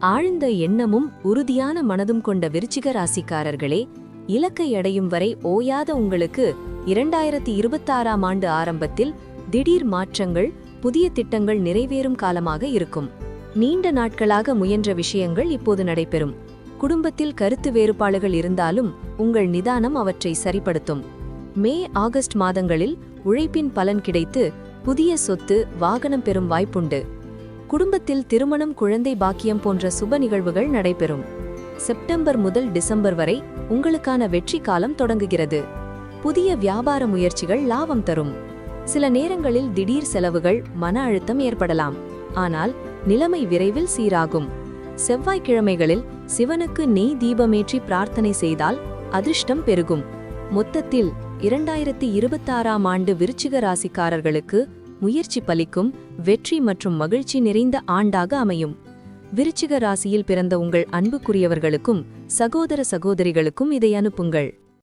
ஆழ்ந்த எண்ணமும் உறுதியான மனதும் கொண்ட விருச்சிக ராசிக்காரர்களே, இலக்கை அடையும் வரை ஓயாத உங்களுக்கு 2026ஆம் ஆண்டு ஆரம்பத்தில் திடீர் மாற்றங்கள், புதிய திட்டங்கள் நிறைவேறும் காலமாக இருக்கும். நீண்ட நாட்களாக முயன்ற விஷயங்கள் இப்போது நடைபெறும். குடும்பத்தில் கருத்து வேறுபாடுகள் இருந்தாலும் உங்கள் நிதானம் அவற்றை சரிப்படுத்தும். மே, ஆகஸ்ட் மாதங்களில் உழைப்பின் பலன் கிடைத்து புதிய சொத்து, வாகனம் பெறும் வாய்ப்புண்டு. குடும்பத்தில் திருமணம், குழந்தை பாக்கியம் போன்ற சுப நிகழ்வுகள் நடைபெறும். செப்டம்பர் முதல் டிசம்பர் வரை உங்களுக்கான வெற்றி காலம் தொடங்குகிறது. புதிய வியாபார முயற்சிகள் லாபம் தரும். சில நேரங்களில் திடீர் செலவுகள், மன அழுத்தம் ஏற்படலாம். ஆனால் நிலைமை விரைவில் சீராகும். செவ்வாய்க்கிழமைகளில் சிவனுக்கு நெய் தீபமேற்றி பிரார்த்தனை செய்தால் அதிர்ஷ்டம் பெருகும். மொத்தத்தில் 2026ஆம் ஆண்டு விருச்சிக ராசிக்காரர்களுக்கு முயற்சி பலிக்கும், வெற்றி மற்றும் மகிழ்ச்சி நிறைந்த ஆண்டாக அமையும். விருச்சிக ராசியில் பிறந்த உங்கள் அன்புக்குரியவர்களுக்கும் சகோதர சகோதரிகளுக்கும் இதை அனுப்புங்கள்.